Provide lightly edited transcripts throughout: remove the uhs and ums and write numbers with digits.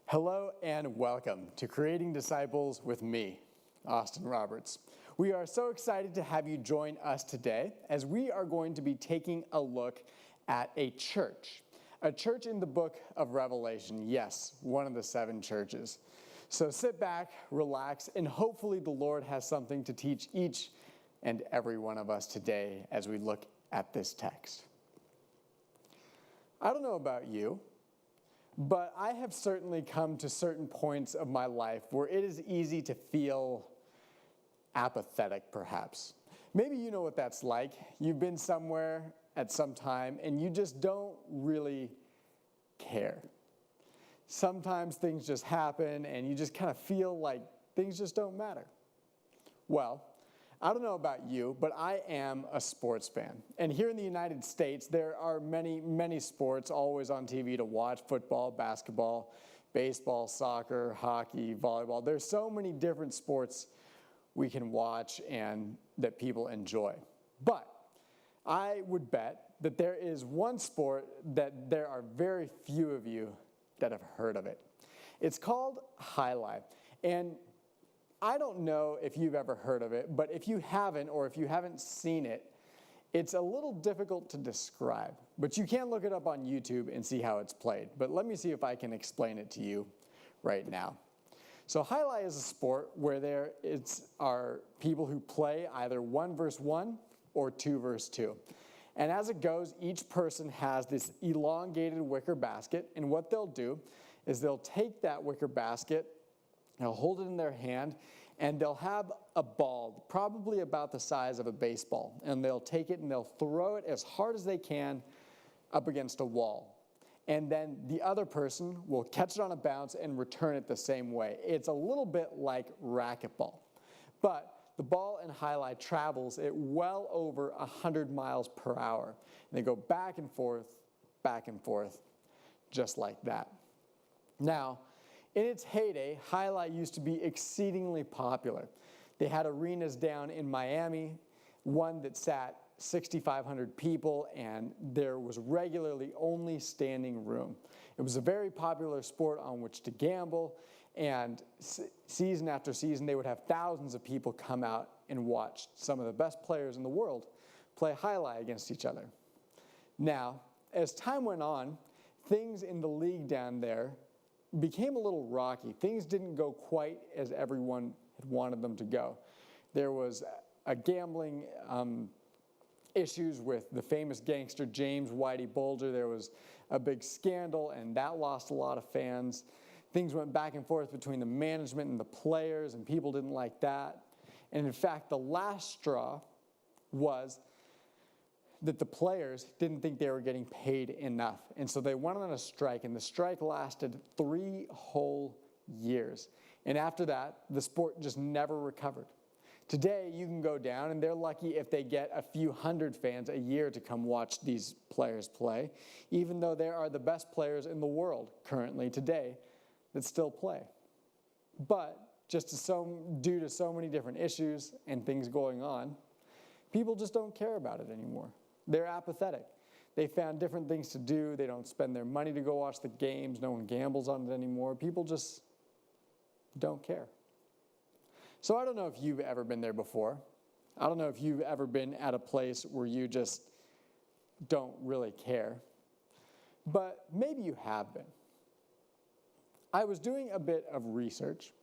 Hello and welcome to Creating Disciples with me, Austin Roberts. We are so excited to have you join us today as we are going to be taking a look at a church in the book of Revelation. Yes, one of the 7 churches. So sit back, relax, and hopefully the Lord has something to teach each and every one of us today as we look at this text. I don't know about you, but I have certainly come to certain points of my life where it is easy to feel apathetic, perhaps. Maybe you know what that's like. You've been somewhere at some time and you just don't really care. Sometimes things just happen and you just kind of feel like things just don't matter. Well, I don't know about you, but I am a sports fan. And here in the United States, there are many, many sports always on TV to watch: football, basketball, baseball, soccer, hockey, volleyball. There's so many different sports we can watch and that people enjoy. But I would bet that there is one sport that there are very few of you that have heard of it. It's called highlight. And I don't know if you've ever heard of it, but if you haven't, or if you haven't seen it, it's a little difficult to describe. But you can look it up on YouTube and see how it's played. But let me see if I can explain it to you right now. So highlight is a sport where there are people who play either 1 versus 1 or 2 versus 2. And as it goes, each person has this elongated wicker basket, and what they'll do is they'll take that wicker basket, they'll hold it in their hand, and they'll have a ball, probably about the size of a baseball, and they'll take it and they'll throw it as hard as they can up against a wall. And then the other person will catch it on a bounce and return it the same way. It's a little bit like racquetball, but the ball in highlight travels at well over 100 miles per hour. And they go back and forth, just like that. Now, in its heyday, highlight used to be exceedingly popular. They had arenas down in Miami, one that sat 6,500 people, and there was regularly only standing room. It was a very popular sport on which to gamble, and season after season, they would have thousands of people come out and watch some of the best players in the world play highlight against each other. Now, as time went on, things in the league down there became a little rocky. Things didn't go quite as everyone had wanted them to go. There was a gambling issues with the famous gangster James Whitey Bulger. There was a big scandal, and that lost a lot of fans. Things went back and forth between the management and the players, and people didn't like that. And in fact, the last straw was that the players didn't think they were getting paid enough. And so they went on a strike, and the strike lasted 3 whole years. And after that, the sport just never recovered. Today, you can go down, and they're lucky if they get a few hundred fans a year to come watch these players play, even though there are the best players in the world currently today that still play. But just due to so many different issues and things going on, people just don't care about it anymore. They're apathetic. They found different things to do. They don't spend their money to go watch the games. No one gambles on it anymore. People just don't care. So I don't know if you've ever been there before. I don't know if you've ever been at a place where you just don't really care. But maybe you have been. I was doing a bit of research,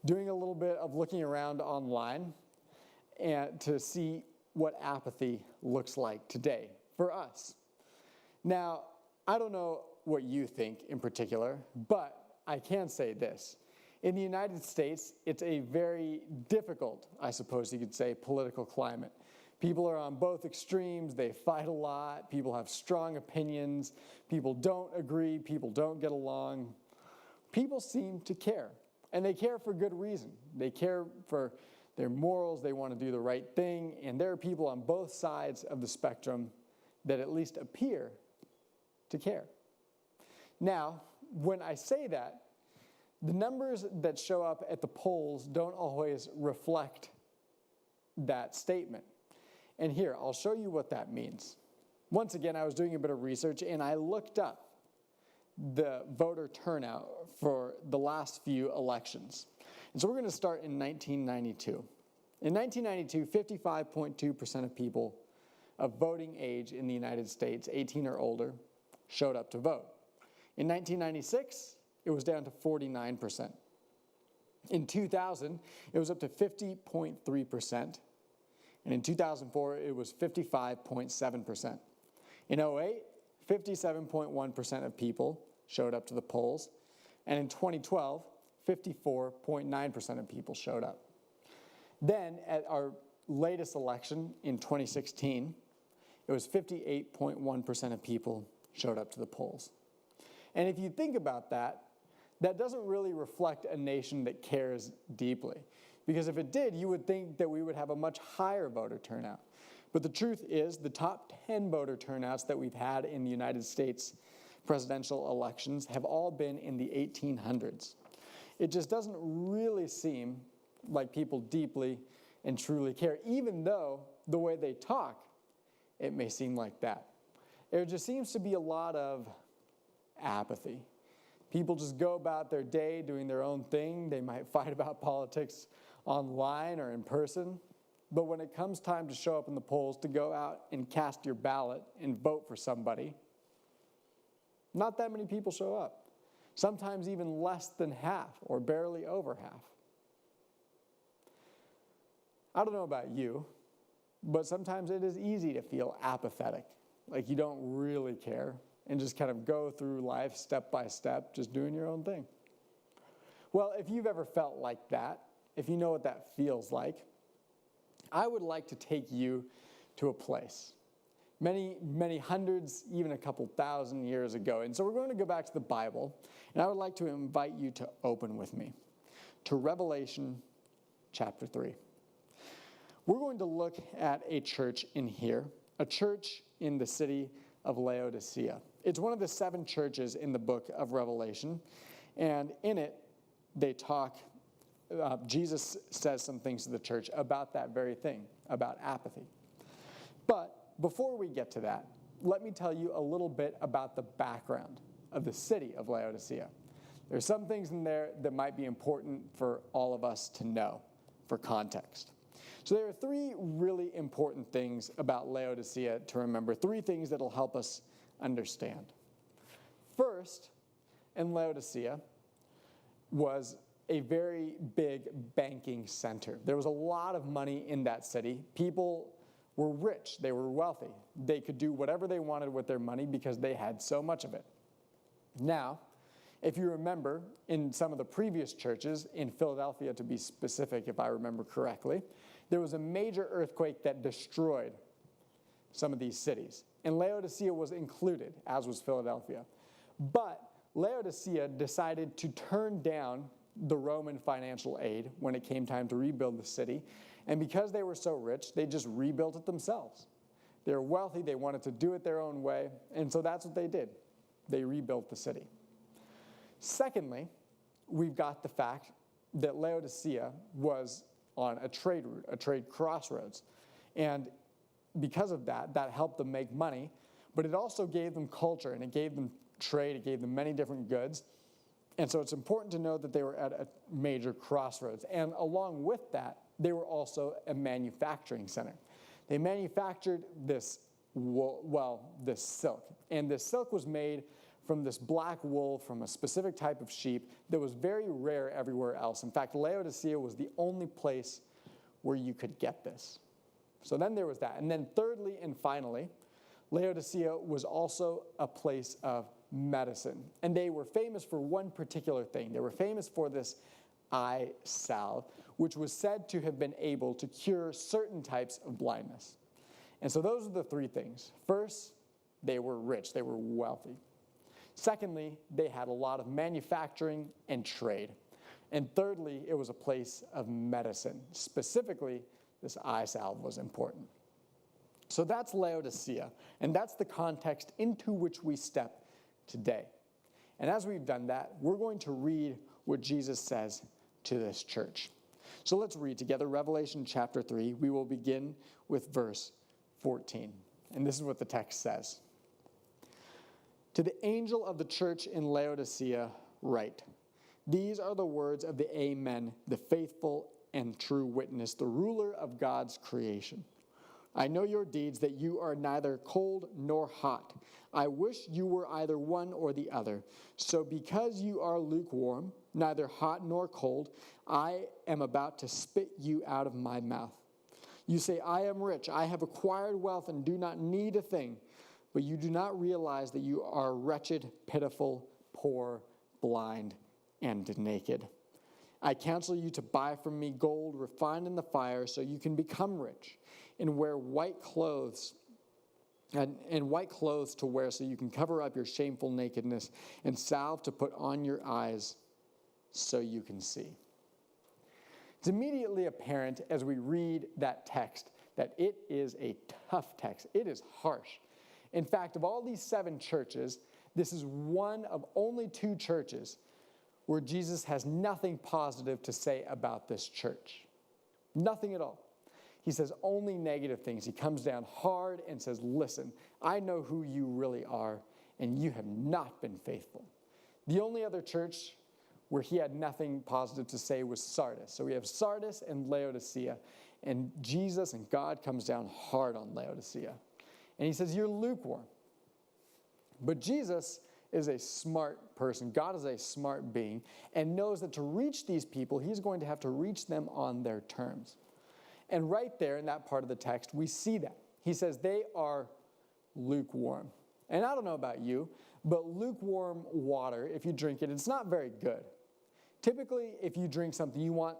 doing a little bit of looking around online and to see what apathy looks like today for us. Now, I don't know what you think in particular, but I can say this. In the United States, it's a very difficult, I suppose you could say, political climate. People are on both extremes. They fight a lot. People have strong opinions. People don't agree. People don't get along. People seem to care, and they care for good reason. They care for their morals. They want to do the right thing, and there are people on both sides of the spectrum that at least appear to care. Now, when I say that, the numbers that show up at the polls don't always reflect that statement. And here, I'll show you what that means. Once again, I was doing a bit of research, and I looked up the voter turnout for the last few elections. And so we're going to start in 1992. In 1992, 55.2% of people of voting age in the United States, 18 or older, showed up to vote. In 1996, it was down to 49%. In 2000, it was up to 50.3%. And in 2004, it was 55.7%. In 2008, 57.1% of people showed up to the polls. And in 2012, 54.9% of people showed up. Then, at our latest election in 2016, it was 58.1% of people showed up to the polls. And if you think about that, that doesn't really reflect a nation that cares deeply. Because if it did, you would think that we would have a much higher voter turnout. But the truth is, the top 10 voter turnouts that we've had in the United States presidential elections have all been in the 1800s. It just doesn't really seem like people deeply and truly care, even though the way they talk, it may seem like that. There just seems to be a lot of apathy. People just go about their day doing their own thing. They might fight about politics online or in person. But when it comes time to show up in the polls, to go out and cast your ballot and vote for somebody, not that many people show up. Sometimes even less than half or barely over half. I don't know about you, but sometimes it is easy to feel apathetic, like you don't really care, and just kind of go through life step by step, just doing your own thing. Well, if you've ever felt like that, if you know what that feels like, I would like to take you to a place many hundreds, even a couple thousand years ago. And so we're going to go back to the Bible, and I would like to invite you to open with me to Revelation chapter 3. We're going to look at a church in here, a church in the city of Laodicea. It's one of the 7 churches in the book of Revelation, and in it, they talk, Jesus says some things to the church about that very thing, about apathy. But before we get to that, let me tell you a little bit about the background of the city of Laodicea. There's some things in there that might be important for all of us to know for context. So there are 3 really important things about Laodicea to remember, 3 things that will help us understand. First, in Laodicea was a very big banking center. There was a lot of money in that city. People were rich. They were wealthy. They could do whatever they wanted with their money because they had so much of it. Now, if you remember, in some of the previous churches, in Philadelphia to be specific, if I remember correctly, there was a major earthquake that destroyed some of these cities. And Laodicea was included, as was Philadelphia. But Laodicea decided to turn down the Roman financial aid when it came time to rebuild the city. And because they were so rich, they just rebuilt it themselves. They were wealthy, they wanted to do it their own way, and so that's what they did. They rebuilt the city. Secondly, we've got the fact that Laodicea was on a trade route, a trade crossroads. And because of that, that helped them make money, but it also gave them culture, and it gave them trade, it gave them many different goods. And so it's important to know that they were at a major crossroads. And along with that, they were also a manufacturing center. They manufactured this wool, this silk. And this silk was made from this black wool from a specific type of sheep that was very rare everywhere else. In fact, Laodicea was the only place where you could get this. So then there was that. And then thirdly and finally, Laodicea was also a place of medicine. And they were famous for one particular thing. They were famous for this eye salve, which was said to have been able to cure certain types of blindness. And so those are the 3 things. First, they were rich. They were wealthy. Secondly, they had a lot of manufacturing and trade. And thirdly, it was a place of medicine. Specifically, this eye salve was important. So that's Laodicea, and that's the context into which we step today. And as we've done that, we're going to read what Jesus says to this church. So let's read together Revelation chapter 3. We will begin with verse 14. And this is what the text says. To the angel of the church in Laodicea write, these are the words of the Amen, the faithful and true witness, the ruler of God's creation. I know your deeds, that you are neither cold nor hot. I wish you were either one or the other. So because you are lukewarm, neither hot nor cold, I am about to spit you out of my mouth. You say, I am rich, I have acquired wealth and do not need a thing. But you do not realize that you are wretched, pitiful, poor, blind, and naked. I counsel you to buy from me gold refined in the fire so you can become rich, and wear white clothes and white clothes to wear so you can cover up your shameful nakedness, and salve to put on your eyes so you can see. It's immediately apparent as we read that text that it is a tough text. It is harsh. In fact, of all these 7 churches, this is one of only 2 churches where Jesus has nothing positive to say about this church. Nothing at all. He says only negative things. He comes down hard and says, listen, I know who you really are, and you have not been faithful. The only other church where he had nothing positive to say was Sardis. So we have Sardis and Laodicea, and Jesus and God comes down hard on Laodicea. And he says, you're lukewarm. But Jesus is a smart person. God is a smart being and knows that to reach these people, he's going to have to reach them on their terms. And right there in that part of the text, we see that. He says they are lukewarm. And I don't know about you, but lukewarm water, if you drink it, it's not very good. Typically, if you drink something, you want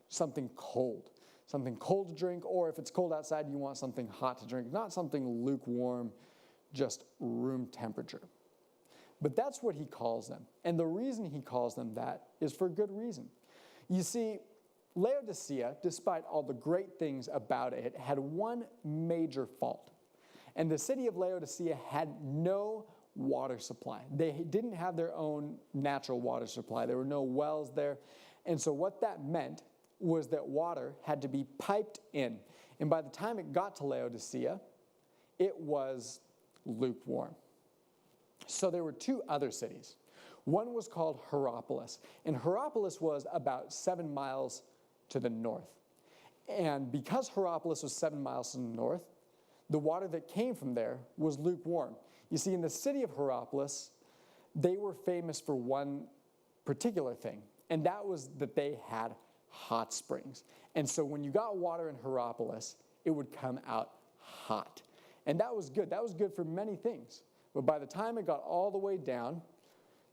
something cold to drink, or if it's cold outside, you want something hot to drink, not something lukewarm, just room temperature. But that's what he calls them. And the reason he calls them that is for good reason. You see, Laodicea, despite all the great things about it, had one major fault. And the city of Laodicea had no water supply. They didn't have their own natural water supply. There were no wells there. And so what that meant was that water had to be piped in. And by the time it got to Laodicea, it was lukewarm. So there were 2 other cities. One was called Hierapolis. And Hierapolis was about 7 miles to the north. And because Hierapolis was 7 miles to the north, the water that came from there was lukewarm. You see, in the city of Hierapolis, they were famous for one particular thing, and that was that they had hot springs. And so when you got water in Hierapolis, it would come out hot. And that was good. That was good for many things. But by the time it got all the way down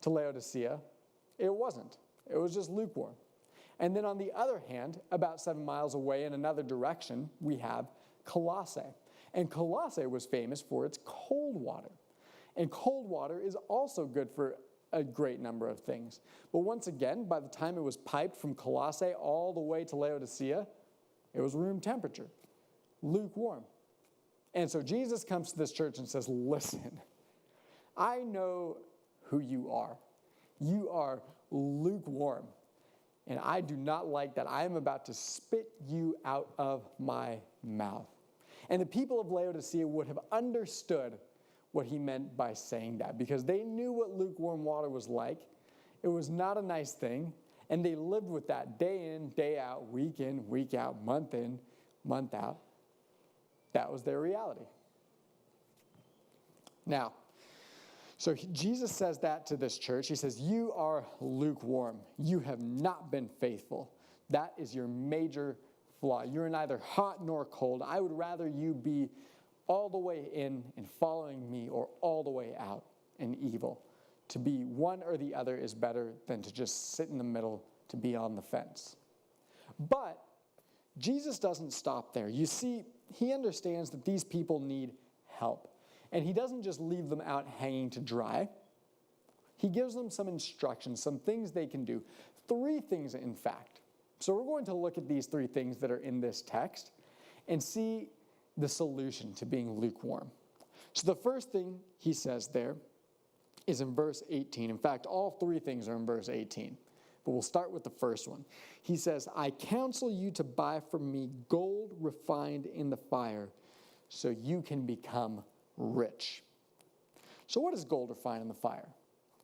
to Laodicea, it wasn't. It was just lukewarm. And then on the other hand, about 7 miles away in another direction, we have Colossae. And Colossae was famous for its cold water. And cold water is also good for a great number of things. But once again, by the time it was piped from Colossae all the way to Laodicea, it was room temperature, lukewarm. And so Jesus comes to this church and says, listen, I know who you are. You are lukewarm. And I do not like that. I am about to spit you out of my mouth. And the people of Laodicea would have understood what he meant by saying that, because they knew what lukewarm water was like. It was not a nice thing, and they lived with that day in, day out, week in, week out, month in, month out. That was their reality. Now, so Jesus says that to this church. He says, you are lukewarm. You have not been faithful. That is your major flaw. You're neither hot nor cold. I would rather you be all the way in and following me, or all the way out in evil. To be one or the other is better than to just sit in the middle, to be on the fence. But Jesus doesn't stop there. You see, he understands that these people need help. And he doesn't just leave them out hanging to dry. He gives them some instructions, some things they can do. 3 things, in fact. So we're going to look at these 3 things that are in this text and see the solution to being lukewarm. So the first thing he says there is in verse 18. In fact, all 3 things are in verse 18. But we'll start with the first one. He says, I counsel you to buy from me gold refined in the fire so you can become rich. So what does gold refine in the fire?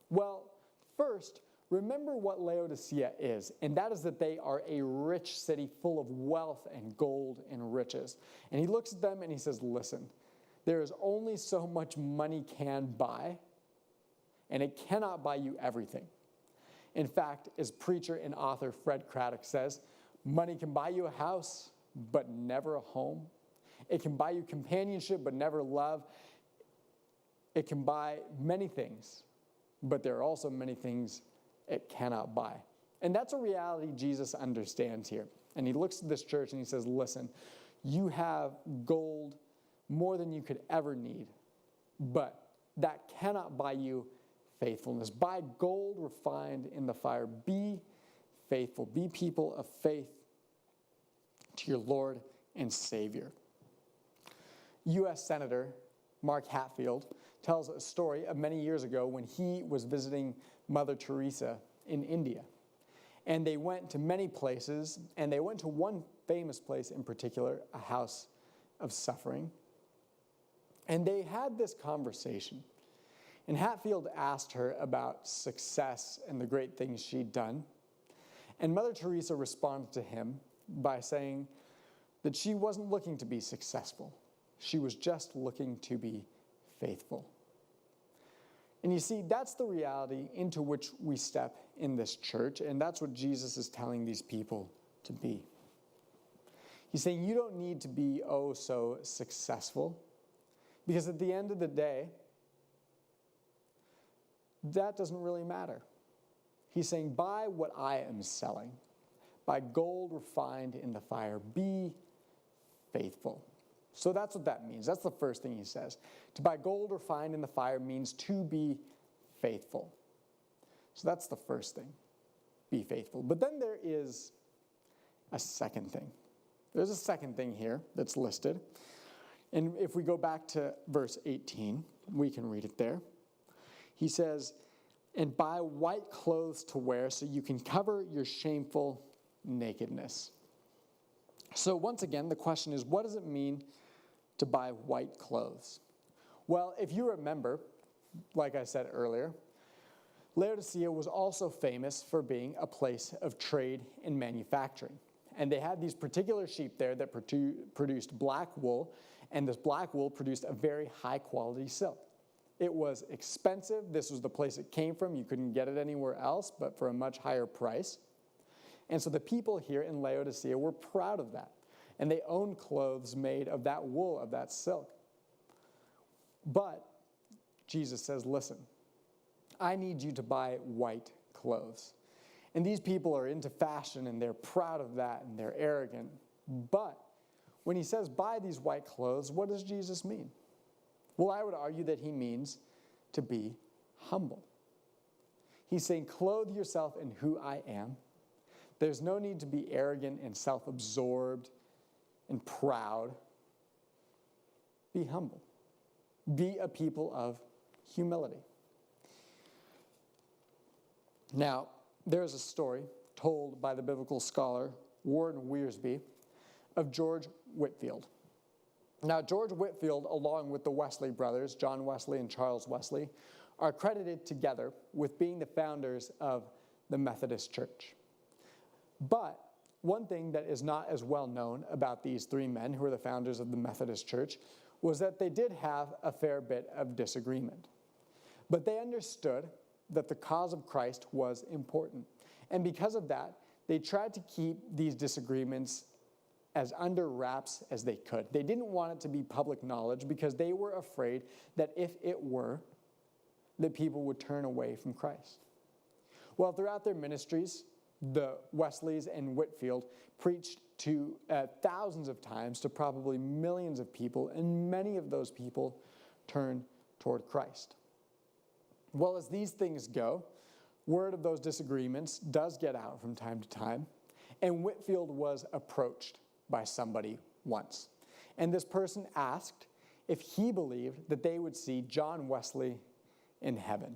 Well, first, remember what Laodicea is, and that is that they are a rich city full of wealth and gold and riches. And he looks at them and he says, listen, there is only so much money can buy, and it cannot buy you everything. In fact, as preacher and author Fred Craddock says, money can buy you a house, but never a home. It can buy you companionship, but never love. It can buy many things, but there are also many things it cannot buy. And that's a reality Jesus understands here. And he looks at this church and he says, listen, you have gold more than you could ever need, but that cannot buy you faithfulness. Buy gold refined in the fire. Be faithful. Be people of faith to your Lord and Savior. U.S. Senator Mark Hatfield tells a story of many years ago when he was visiting Mother Teresa in India. And they went to many places, and they went to one famous place in particular, a house of suffering. And they had this conversation. And Hatfield asked her about success and the great things she'd done. And Mother Teresa responded to him by saying that she wasn't looking to be successful. She was just looking to be faithful. And you see, that's the reality into which we step in this church, and that's what Jesus is telling these people to be. He's saying you don't need to be oh so successful, because at the end of the day, that doesn't really matter. He's saying, buy what I am selling. Buy gold refined in the fire. Be faithful. So that's what that means. That's the first thing he says. To buy gold refined in the fire means to be faithful. So that's the first thing. Be faithful. But then there is a second thing. There's a second thing here that's listed. And if we go back to verse 18, we can read it there. He says, and buy white clothes to wear so you can cover your shameful nakedness. So once again, the question is, what does it mean to buy white clothes? Well, if you remember, like I said earlier, Laodicea was also famous for being a place of trade and manufacturing. And they had these particular sheep there that produced black wool, and this black wool produced a very high quality silk. It was expensive. This was the place it came from. You couldn't get it anywhere else, but for a much higher price. And so the people here in Laodicea were proud of that. And they owned clothes made of that wool, of that silk. But Jesus says, listen, I need you to buy white clothes. And these people are into fashion, and they're proud of that, and they're arrogant. But when he says buy these white clothes, what does Jesus mean? Well, I would argue that he means to be humble. He's saying, clothe yourself in who I am. There's no need to be arrogant and self-absorbed and proud. Be humble. Be a people of humility. Now, there's a story told by the biblical scholar Warren Wiersbe of George Whitefield. Now, George Whitefield, along with the Wesley brothers, John Wesley and Charles Wesley, are credited together with being the founders of the Methodist Church. But one thing that is not as well known about these three men who are the founders of the Methodist Church was that they did have a fair bit of disagreement. But they understood that the cause of Christ was important. And because of that, they tried to keep these disagreements as under wraps as they could. They didn't want it to be public knowledge because they were afraid that if it were, that people would turn away from Christ. Well, throughout their ministries, the Wesleys and Whitefield preached to thousands of times to probably millions of people, and many of those people turned toward Christ. Well, as these things go, word of those disagreements does get out from time to time, and Whitefield was approached by somebody once. And this person asked if he believed that they would see John Wesley in heaven.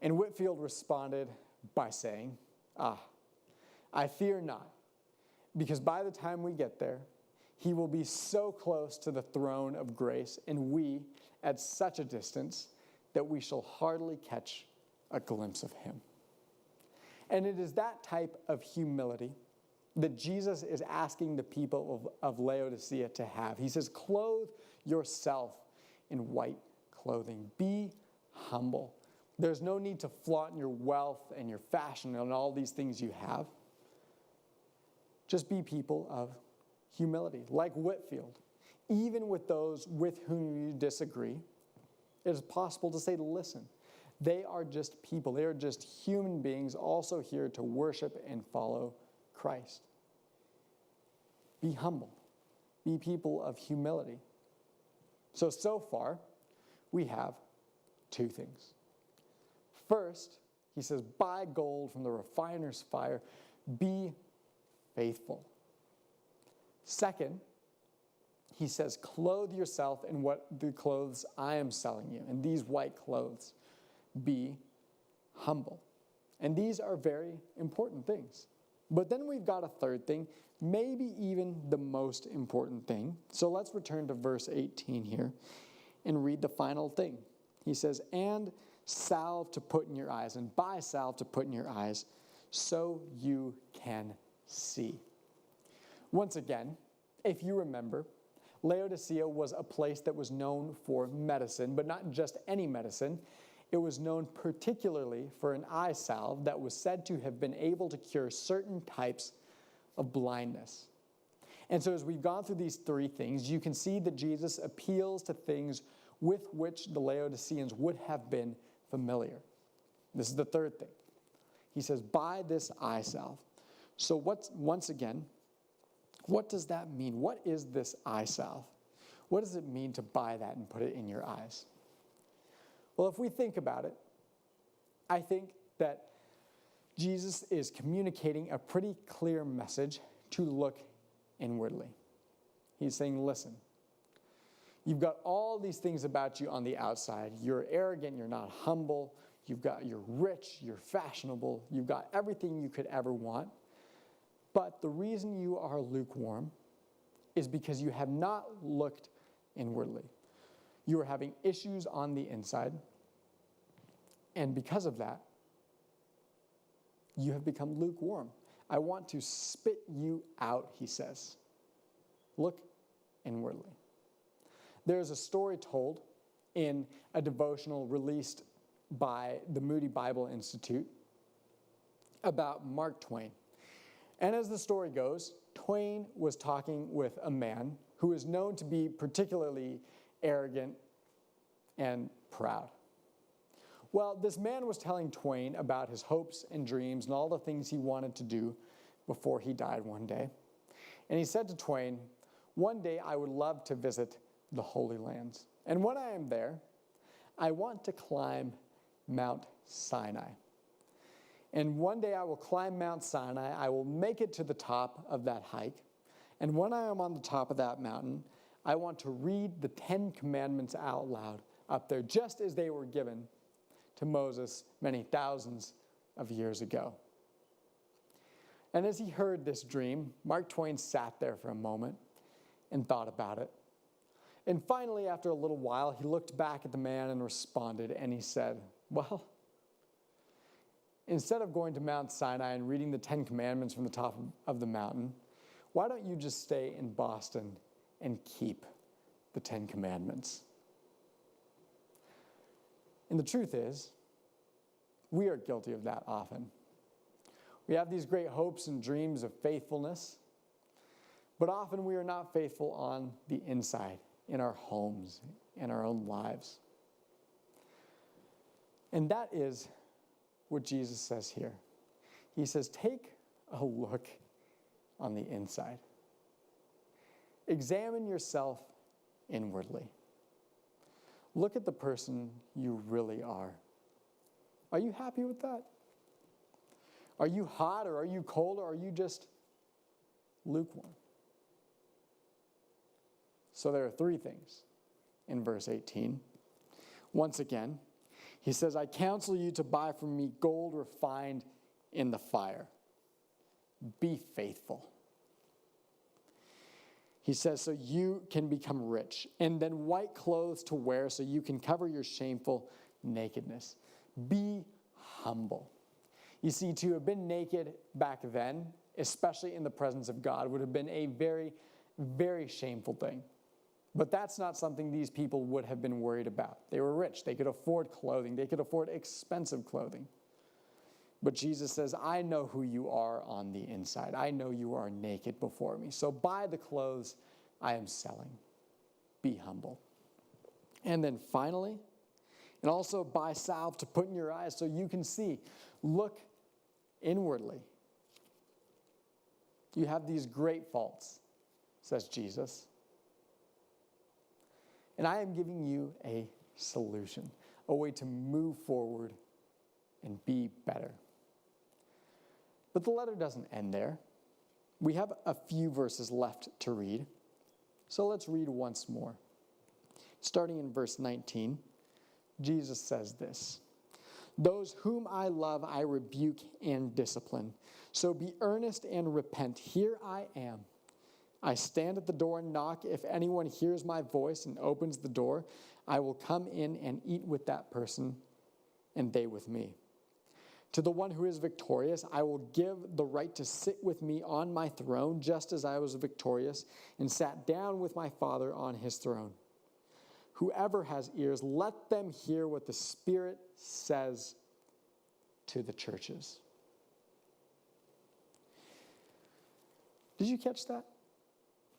And Whitefield responded by saying, I fear not, because by the time we get there, he will be so close to the throne of grace, and we at such a distance, that we shall hardly catch a glimpse of him. And it is that type of humility that Jesus is asking the people of Laodicea to have. He says, clothe yourself in white clothing. Be humble. There's no need to flaunt your wealth and your fashion and all these things you have. Just be people of humility, like Whitfield. Even with those with whom you disagree, it is possible to say, listen, they are just people. They are just human beings also here to worship and follow Christ. Be humble. Be people of humility. So far, we have two things. First, he says, buy gold from the refiner's fire. Be faithful. Second, he says, clothe yourself in what the clothes I am selling you. And these white clothes, be humble. And these are very important things. But then we've got a third thing, maybe even the most important thing. So let's return to verse 18 here and read the final thing. He says, and salve to put in your eyes, and buy salve to put in your eyes, so you can see. Once again, if you remember, Laodicea was a place that was known for medicine, but not just any medicine. It was known particularly for an eye salve that was said to have been able to cure certain types of blindness. And so as we've gone through these three things, you can see that Jesus appeals to things with which the Laodiceans would have been familiar. This is the third thing. He says, buy this eye salve. So once again, what does that mean? What is this eye salve? What does it mean to buy that and put it in your eyes? Well, if we think about it, I think that Jesus is communicating a pretty clear message to look inwardly. He's saying, listen, you've got all these things about you on the outside. You're arrogant, you're not humble, you're rich, you're fashionable, you've got everything you could ever want. But the reason you are lukewarm is because you have not looked inwardly. You are having issues on the inside, and because of that, you have become lukewarm. I want to spit you out, he says. Look inwardly. There's a story told in a devotional released by the Moody Bible Institute about Mark Twain. And as the story goes, Twain was talking with a man who is known to be particularly arrogant and proud. Well, this man was telling Twain about his hopes and dreams and all the things he wanted to do before he died one day. And he said to Twain, one day I would love to visit the Holy Lands. And when I am there, I want to climb Mount Sinai. And one day I will climb Mount Sinai. I will make it to the top of that hike. And when I am on the top of that mountain, I want to read the 10 Commandments out loud up there, just as they were given to Moses many thousands of years ago. And as he heard this dream, Mark Twain sat there for a moment and thought about it. And finally, after a little while, he looked back at the man and responded, and he said, well, instead of going to Mount Sinai and reading the 10 Commandments from the top of the mountain, why don't you just stay in Boston and keep the 10 Commandments? And the truth is, we are guilty of that often. We have these great hopes and dreams of faithfulness, but often we are not faithful on the inside, in our homes, in our own lives. And that is what Jesus says here. He says, take a look on the inside. Examine yourself inwardly. Look at the person you really are. Are you happy with that? Are you hot, or are you cold, or are you just lukewarm? So there are three things in verse 18. Once again, he says, I counsel you to buy from me gold refined in the fire. Be faithful. He says, so you can become rich. And then white clothes to wear so you can cover your shameful nakedness. Be humble. You see, to have been naked back then, especially in the presence of God, would have been a very, very shameful thing. But that's not something these people would have been worried about. They were rich. They could afford clothing. They could afford expensive clothing. But Jesus says, I know who you are on the inside. I know you are naked before me. So buy the clothes I am selling. Be humble. And then finally, and also buy salve to put in your eyes so you can see. Look inwardly. You have these great faults, says Jesus. And I am giving you a solution, a way to move forward and be better. But the letter doesn't end there. We have a few verses left to read. So let's read once more. Starting in verse 19, Jesus says this, those whom I love, I rebuke and discipline. So be earnest and repent. Here I am. I stand at the door and knock. If anyone hears my voice and opens the door, I will come in and eat with that person and they with me. To the one who is victorious, I will give the right to sit with me on my throne, just as I was victorious and sat down with my Father on his throne. Whoever has ears, let them hear what the Spirit says to the churches. Did you catch that?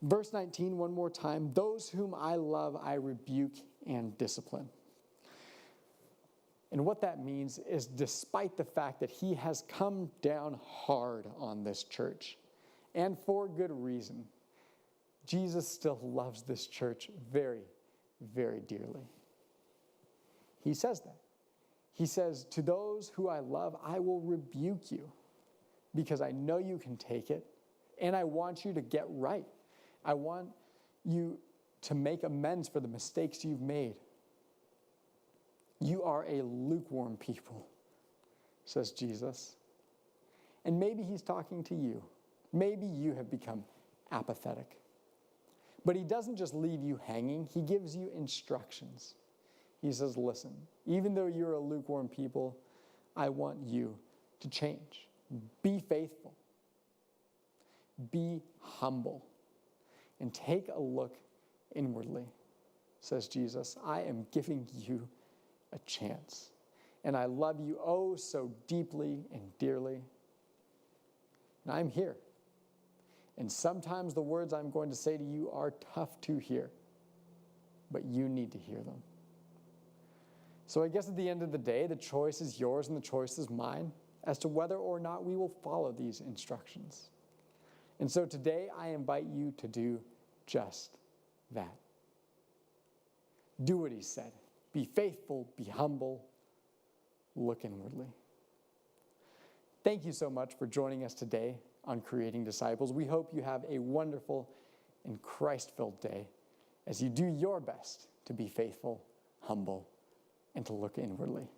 Verse 19, one more time. Those whom I love, I rebuke and discipline. And what that means is, despite the fact that he has come down hard on this church, and for good reason, Jesus still loves this church very, very dearly. He says that. He says, to those who I love, I will rebuke you because I know you can take it, and I want you to get right. I want you to make amends for the mistakes you've made. You are a lukewarm people, says Jesus. And maybe he's talking to you. Maybe you have become apathetic. But he doesn't just leave you hanging. He gives you instructions. He says, listen, even though you're a lukewarm people, I want you to change. Be faithful. Be humble. And take a look inwardly, says Jesus. I am giving you a chance. And I love you oh so deeply and dearly. And I'm here. And sometimes the words I'm going to say to you are tough to hear, but you need to hear them. So I guess at the end of the day, the choice is yours and the choice is mine as to whether or not we will follow these instructions. And so today I invite you to do just that. Do what he said. Be faithful, be humble, look inwardly. Thank you so much for joining us today on Creating Disciples. We hope you have a wonderful and Christ-filled day as you do your best to be faithful, humble, and to look inwardly.